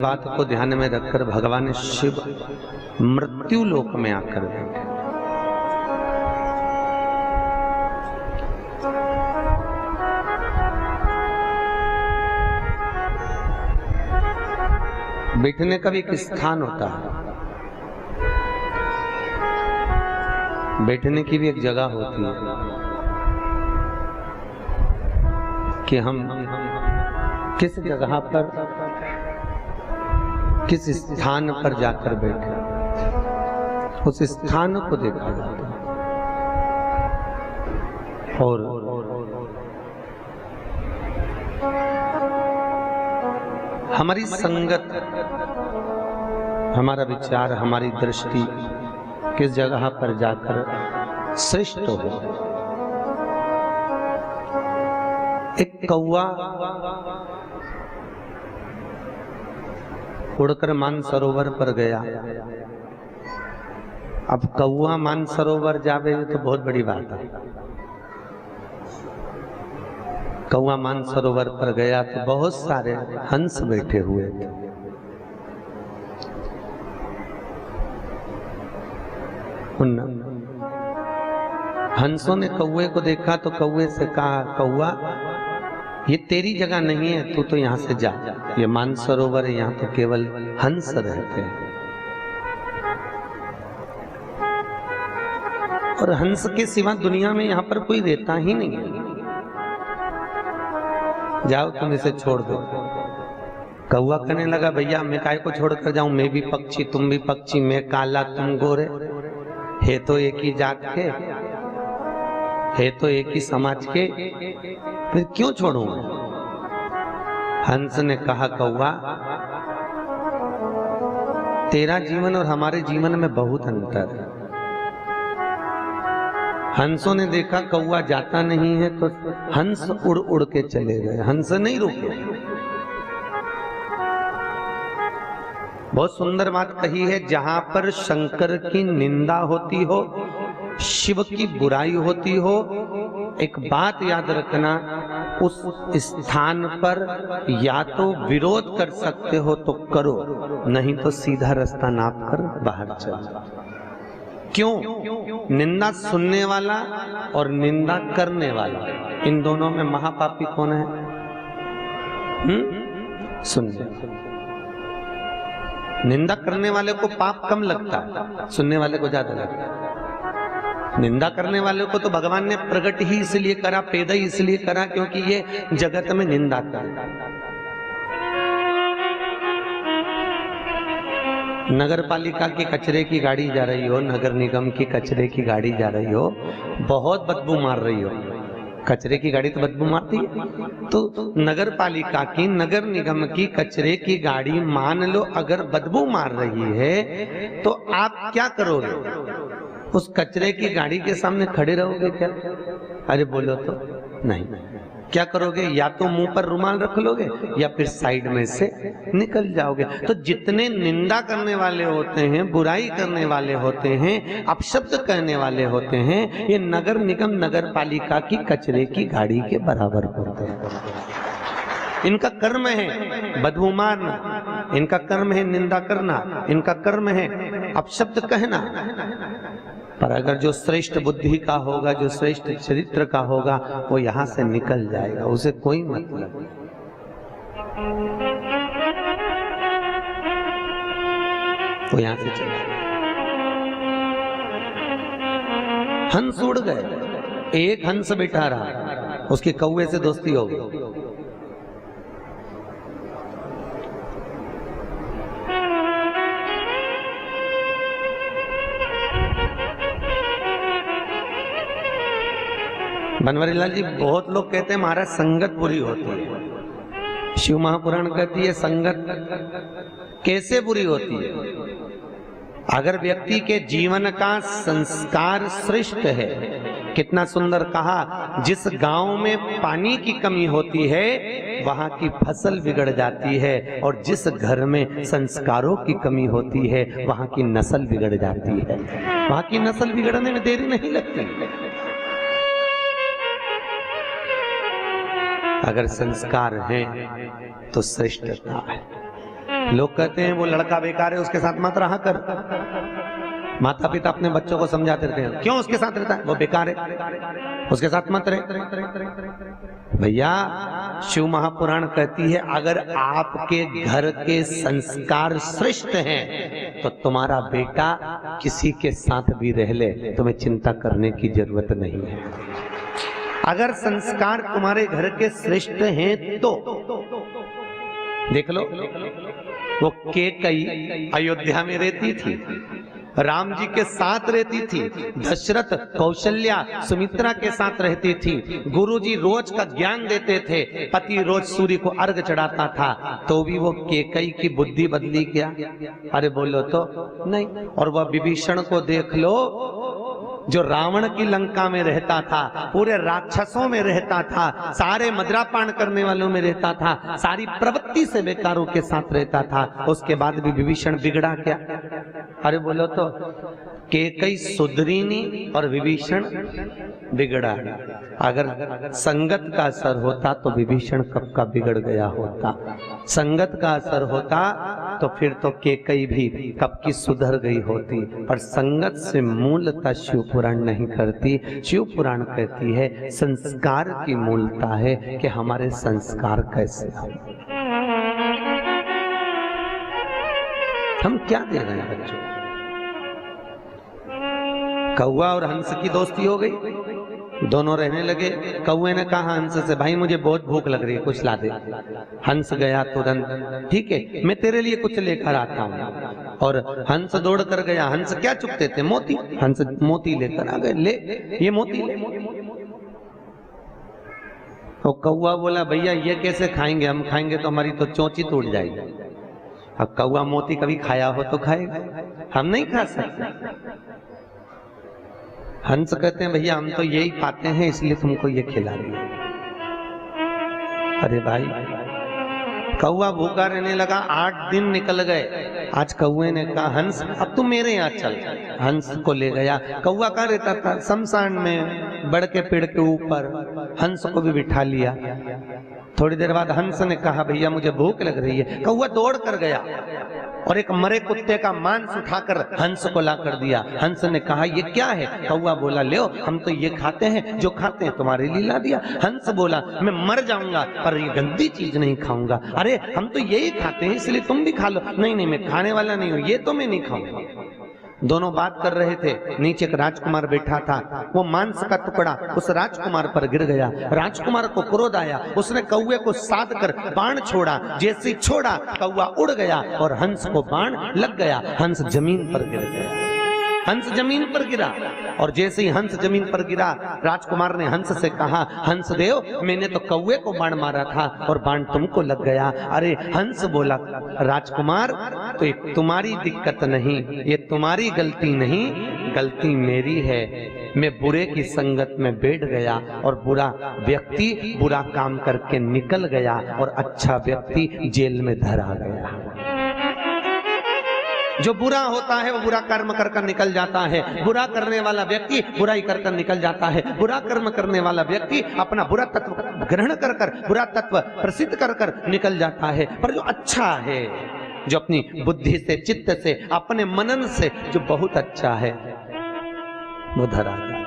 बात को ध्यान में रखकर भगवान शिव मृत्यु लोक में आकर बैठे। बैठने का भी एक स्थान होता है, बैठने की भी एक जगह होती है कि हम किस जगह पर, किस स्थान पर जाकर बैठे, उस स्थान को देखा जाता है। और हमारी संगत, हमारा विचार, हमारी दृष्टि किस जगह पर जाकर श्रेष्ठ हो। एक कौवा उड़कर मानसरोवर पर गया। अब कौवा मानसरोवर जावे तो बहुत बड़ी बात है। कौवा मानसरोवर पर गया तो बहुत सारे हंस बैठे हुए थे। उन हंसों ने कौवे को देखा तो कौवे से कहा, कौवा ये तेरी जगह नहीं है, तू तो यहाँ से जा, ये मानसरोवर है, यहाँ तो केवल हंस रहते हैं। और हंस के सिवा दुनिया में यहाँ पर कोई रहता ही नहीं है। जाओ तुम इसे छोड़ दो। कौवा कहने लगा, भैया मैं काय को छोड़ कर जाऊं, मैं भी पक्षी तुम भी पक्षी, मैं काला तुम गोरे, है तो एक ही जात के, है तो एक ही समाज के, फिर क्यों छोड़ूं मैं? हंस ने कहा, कौवा तेरा जीवन और हमारे जीवन में बहुत अंतर है। हंसों ने देखा कौवा जाता नहीं है तो हंस उड़ उड़ के चले गए, हंस नहीं रुके। बहुत सुंदर बात कही है, जहां पर शंकर की निंदा होती हो, शिव की बुराई होती हो, एक बात याद रखना, उस स्थान पर या तो विरोध कर सकते हो तो करो, नहीं तो सीधा रास्ता नाप कर बाहर चलो। क्यों? निंदा सुनने वाला और निंदा करने वाला, इन दोनों में महापापी कौन है? सुनने। निंदा करने वाले को पाप कम लगता है, सुनने वाले को ज्यादा लगता है। निंदा करने वाले को तो भगवान ने प्रकट ही इसलिए करा, पैदा ही इसलिए करा क्योंकि ये जगत में निंदा करता है। नगर पालिका की कचरे की गाड़ी जा रही हो, नगर निगम की कचरे की गाड़ी जा रही हो, बहुत बदबू मार रही हो, कचरे की गाड़ी तो बदबू मारती है, तो नगर पालिका की, नगर निगम की कचरे की गाड़ी मान लो अगर बदबू मार रही है तो आप क्या करोगे? उस कचरे की गाड़ी के सामने खड़े रहोगे क्या? अरे बोलो तो नहीं। क्या करोगे? या तो मुंह पर रुमाल रख लोगे या फिर साइड में से निकल जाओगे। तो जितने निंदा करने वाले होते हैं, बुराई करने वाले होते हैं, अपशब्द कहने वाले होते हैं, ये नगर निगम नगर पालिका की कचरे की गाड़ी के बराबर होते हैं। इनका कर्म है बदबू मारना, इनका कर्म है निंदा करना, इनका कर्म है अपशब्द कहना। पर अगर जो श्रेष्ठ बुद्धि का होगा, जो श्रेष्ठ चरित्र का होगा, वो यहां से निकल जाएगा, उसे कोई मतलब नहीं। वो यहां से चला। हंस उड़ गए, एक हंस बैठा रहा, उसके कौवे से दोस्ती हो गई। बनवारी लाल जी, बहुत लोग कहते हैं महाराज संगत बुरी होती है। शिव महापुराण कहती है संगत कैसे बुरी होती है? अगर व्यक्ति के जीवन का संस्कार श्रेष्ठ है, कितना सुंदर कहा, जिस गांव में पानी की कमी होती है वहां की फसल बिगड़ जाती है, और जिस घर में संस्कारों की कमी होती है वहां की नस्ल बिगड़ जाती है। वहां की नस्ल बिगड़ने में देरी नहीं लगती। अगर संस्कार हैं तो श्रेष्ठता है। लोग कहते हैं वो लड़का बेकार है, उसके साथ मत रहा कर। माता पिता अपने बच्चों को समझाते रहते हैं, क्यों उसके साथ रहता है, वो बेकार है, उसके साथ मत रहे। भैया शिव महापुराण कहती है अगर आपके घर के संस्कार श्रेष्ठ हैं तो तुम्हारा बेटा किसी के साथ भी रह ले, तुम्हें चिंता करने की जरूरत नहीं है। अगर संस्कार तुम्हारे घर के श्रेष्ठ हैं तो देख लो, वो कैकेयी अयोध्या में रहती थी, राम जी के साथ रहती थी, दशरथ कौशल्या सुमित्रा के साथ रहती थी, गुरुजी रोज का ज्ञान देते थे, पति रोज सूर्य को अर्घ चढ़ाता था, तो भी वो कैकेयी की बुद्धि बदली क्या? अरे बोलो तो नहीं। और वह विभीषण को देख लो, जो रावण की लंका में रहता था, पूरे राक्षसों में रहता था, सारे मदिरापान करने वालों में रहता था, सारी प्रवृत्ति से बेकारों के साथ रहता था, उसके बाद भी विभीषण बिगड़ा क्या? अरे बोलो तो कैकेयी सुधरी नहीं और विभीषण बिगड़ा। अगर संगत का असर होता तो विभीषण कब का बिगड़ गया होता, संगत का असर होता तो फिर तो कैकेयी भी कब की सुधर गई होती। पर संगत से मूलता शिव पुराण नहीं करती। शिव पुराण कहती है संस्कार की मूलता है कि हमारे संस्कार कैसे हम क्या दे रहे हैं बच्चों। कौवा और हंस की दोस्ती हो गई, दोनों रहने लगे। कौवे ने कहा हंस से, भाई मुझे बहुत भूख लग रही है, कुछ ला दे। हंस गया तुरंत, ठीक है मैं तेरे लिए कुछ लेकर आता हूँ। और हंस दौड़ कर गया। हंस क्या चुपते थे? मोती। हंस मोती लेकर आ गए, ले ये मोती ले। और कौवा बोला भैया ये कैसे खाएंगे, हम खाएंगे तो हमारी तो चोंची टूट जाएगी। अब कौवा मोती कभी खाया हो तो खाएगा, हम नहीं खा सकते। हंस कहते हैं भैया हम तो यही खाते हैं इसलिए तुमको ये खिला दिया। अरे भाई, कौवा भूखा रहने लगा, 8 दिन निकल गए। आज कौवे ने कहा हंस अब तुम मेरे यहाँ चल। हंस को ले गया। कौवा कहाँ रहता था? शमशान में, बड़ के पेड़ के ऊपर। हंस को भी बिठा लिया। थोड़ी देर बाद हंस ने कहा भैया मुझे भूख लग रही है। कौवा दौड़ कर गया और एक मरे कुत्ते का मांस उठाकर हंस को ला कर दिया। हंस ने कहा ये क्या है? कौवा बोला ले हम तो ये खाते हैं, जो खाते हैं तुम्हारे लिए ला दिया। हंस बोला मैं मर जाऊंगा पर ये गंदी चीज नहीं खाऊंगा। अरे हम तो यही खाते हैं इसलिए तुम भी खा लो। नहीं नहीं मैं खाने वाला नहीं हूं, ये तो मैं नहीं खाऊंगा। दोनों बात कर रहे थे। नीचे एक राजकुमार बैठा था। वो मांस का टुकड़ा उस राजकुमार पर गिर गया। राजकुमार को क्रोध आया। उसने कौवे को साध कर बाण छोड़ा। जैसे छोड़ा कौवा उड़ गया और हंस को बाण लग गया। हंस जमीन पर गिर गया। हंस जमीन पर गिरा और जैसे ही हंस जमीन पर गिरा राजकुमार ने हंस से कहा हंस देव मैंने तो कौवे को बाण मारा था और बाण तुमको लग गया। अरे हंस बोला राजकुमार तो ये तुम्हारी दिक्कत नहीं, ये तुम्हारी गलती नहीं, गलती मेरी है। मैं बुरे की संगत में बैठ गया और बुरा व्यक्ति बुरा काम करके निकल गया और अच्छा व्यक्ति जेल में धरा गया। जो बुरा होता है वो बुरा कर्म कर कर निकल जाता है। बुरा करने वाला व्यक्ति बुराई कर कर निकल जाता है। बुरा कर्म करने वाला व्यक्ति अपना बुरा तत्व ग्रहण कर कर, बुरा तत्व प्रसिद्ध कर कर निकल जाता है। पर जो अच्छा है, जो अपनी बुद्धि से, चित्त से, अपने मनन से जो बहुत अच्छा है, वो धरा जाता है।